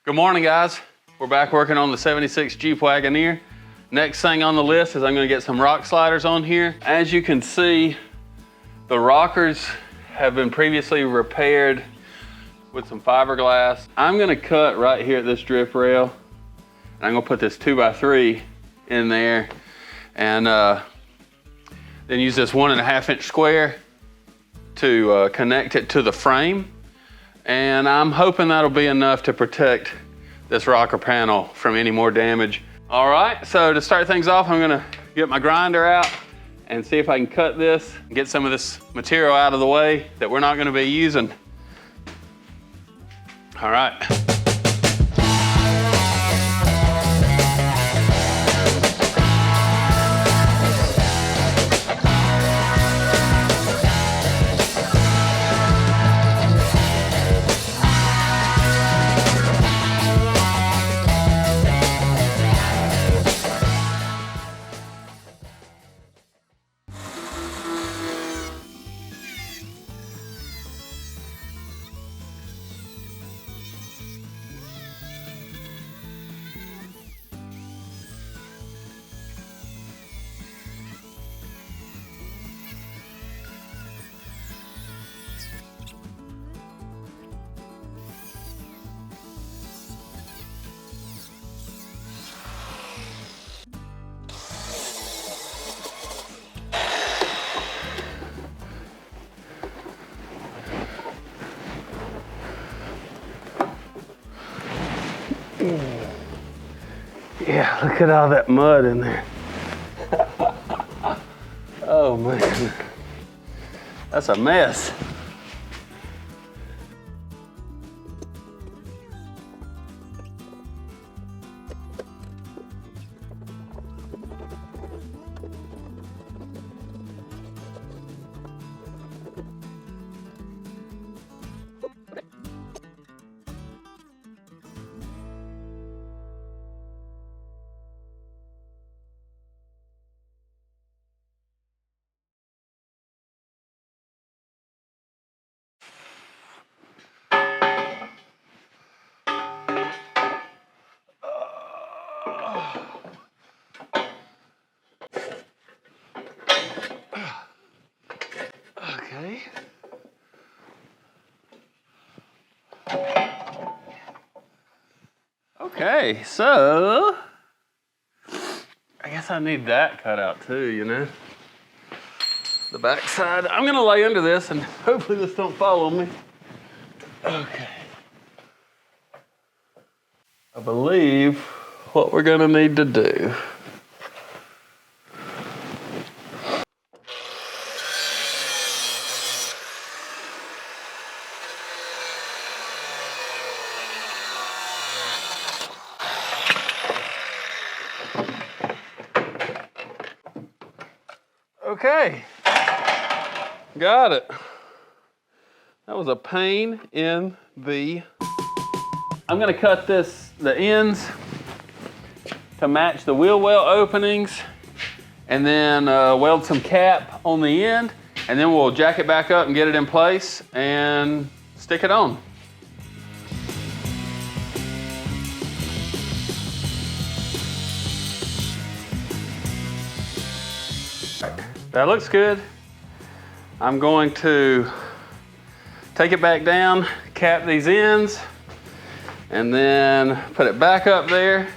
Good morning, guys. We're back working on the 76 Jeep Wagoneer. Next thing on the list is I'm gonna get some rock sliders on here. As you can see, the rockers have been previously repaired with some fiberglass. I'm gonna cut right here at this drip rail, and I'm gonna put this 2x3 in there, and then use this 1.5 inch square to connect it to the frame. And I'm hoping that'll be enough to protect this rocker panel from any more damage. All right, so to start things off, I'm gonna get my grinder out and see if I can cut this and get some of this material out of the way that we're not gonna be using. All right. Yeah, look at all that mud in there. Oh man, that's a mess. Okay. Okay, so I guess I need that cut out too, you know? The back side. I'm gonna lay under this and hopefully this don't fall on me. Okay. I believe what we're gonna need to do . Okay, got it. That was a pain in the... I'm gonna cut the ends to match the wheel well openings, and then weld some cap on the end, and then we'll jack it back up and get it in place and stick it on. That looks good. I'm going to take it back down, cap these ends, and then put it back up there,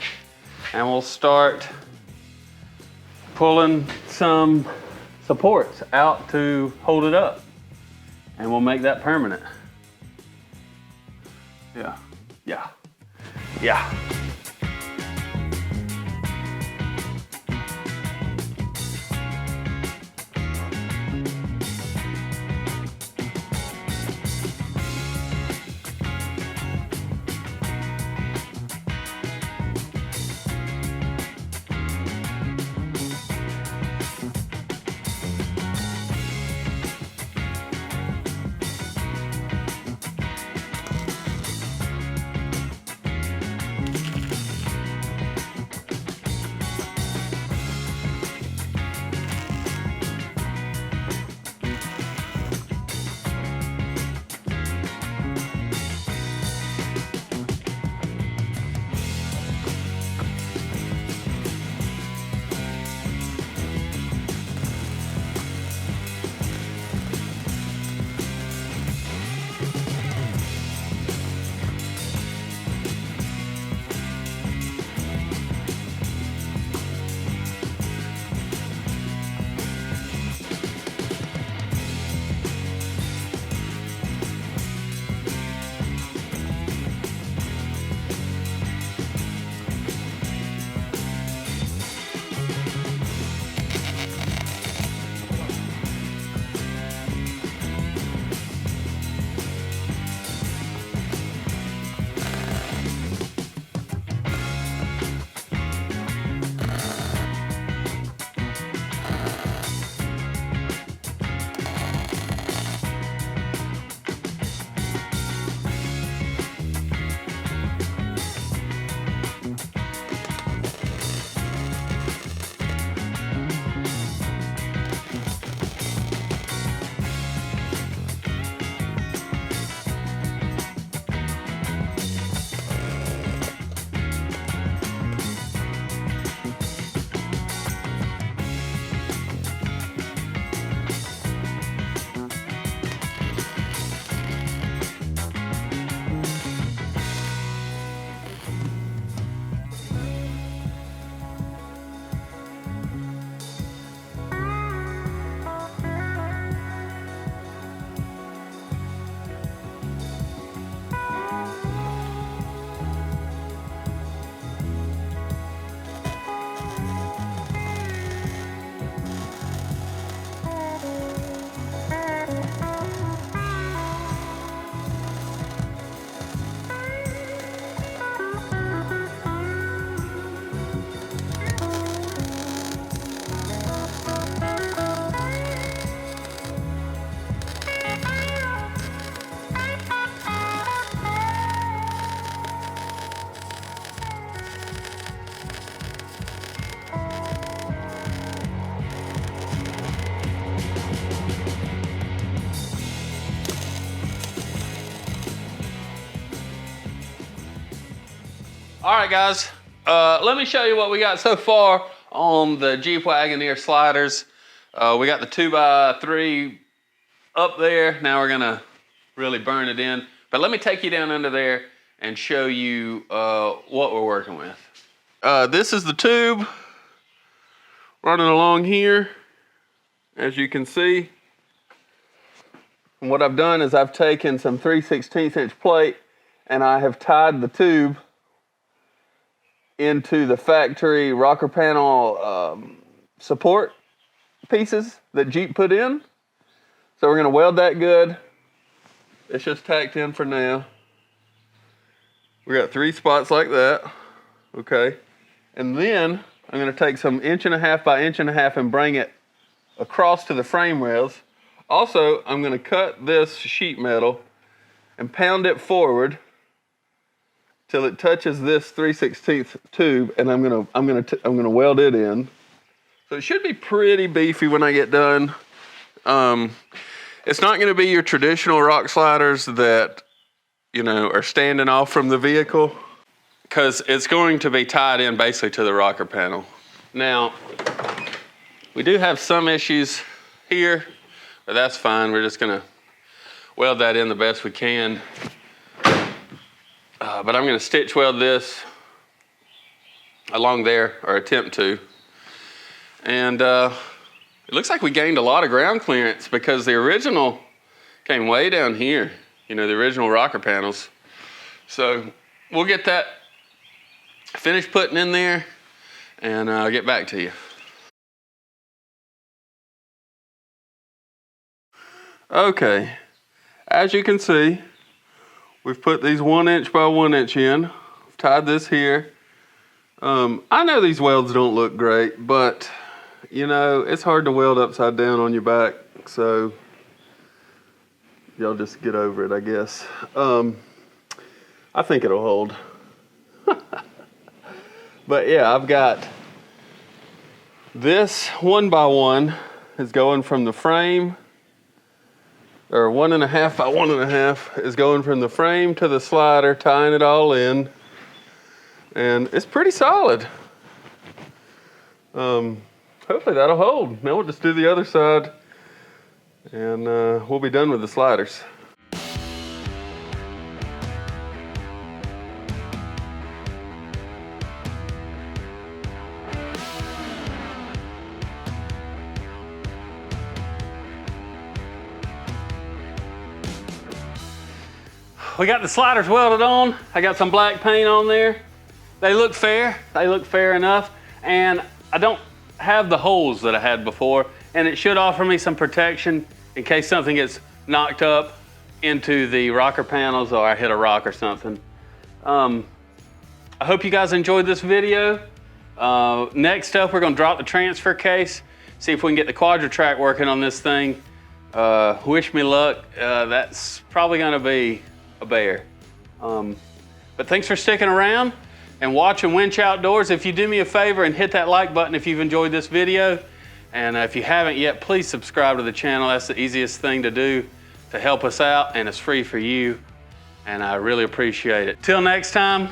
and we'll start pulling some supports out to hold it up, and we'll make that permanent. Yeah, yeah, yeah. All right, guys, let me show you what we got so far on the Jeep Wagoneer sliders. We got the 2x3 up there. Now we're gonna really burn it in. But let me take you down under there and show you what we're working with. This is the tube running along here, as you can see. And what I've done is I've taken some 3/16 inch plate and I have tied the tube into the factory rocker panel support pieces that Jeep put in. So we're gonna weld that good. It's just tacked in for now. We got 3 spots like that, okay? And then I'm gonna take some 1.5 by 1.5 and bring it across to the frame rails. Also, I'm gonna cut this sheet metal and pound it forward till it touches this 3/16 tube, and I'm gonna weld it in. So it should be pretty beefy when I get done. It's not gonna be your traditional rock sliders that, you know, are standing off from the vehicle, because it's going to be tied in basically to the rocker panel. Now, we do have some issues here, but that's fine. We're just gonna weld that in the best we can. But I'm gonna stitch weld this along there, or attempt to. And it looks like we gained a lot of ground clearance because the original came way down here, you know, the original rocker panels. So we'll get that finished putting in there and I'll get back to you. Okay, as you can see, we've put these 1 inch by 1 inch in. I've tied this here. I know these welds don't look great, but you know, it's hard to weld upside down on your back, so y'all just get over it, I guess. I think it'll hold. But yeah, I've got this 1 by 1 is going from the frame, or 1.5 by 1.5 is going from the frame to the slider, tying it all in, and it's pretty solid. Hopefully that'll hold. Now we'll just do the other side, and we'll be done with the sliders. We got the sliders welded on. I got some black paint on there. They look fair. They look fair enough. And I don't have the holes that I had before, and it should offer me some protection in case something gets knocked up into the rocker panels or I hit a rock or something. I hope you guys enjoyed this video. Next up, we're gonna drop the transfer case, see if we can get the quadra-track working on this thing. Wish me luck. That's probably gonna be a bear. But thanks for sticking around and watching Winch Outdoors. If you do me a favor and hit that like button if you've enjoyed this video, and if you haven't yet, please subscribe to the channel. That's the easiest thing to do to help us out, and it's free for you, and I really appreciate it. Till next time,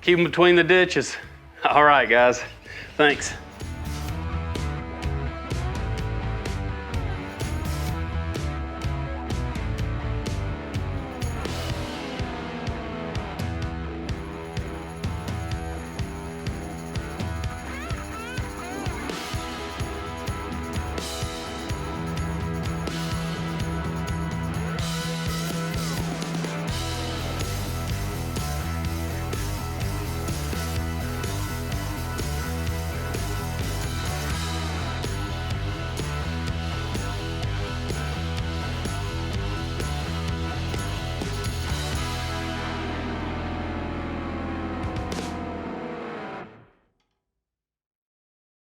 keep them between the ditches. All right, guys, thanks.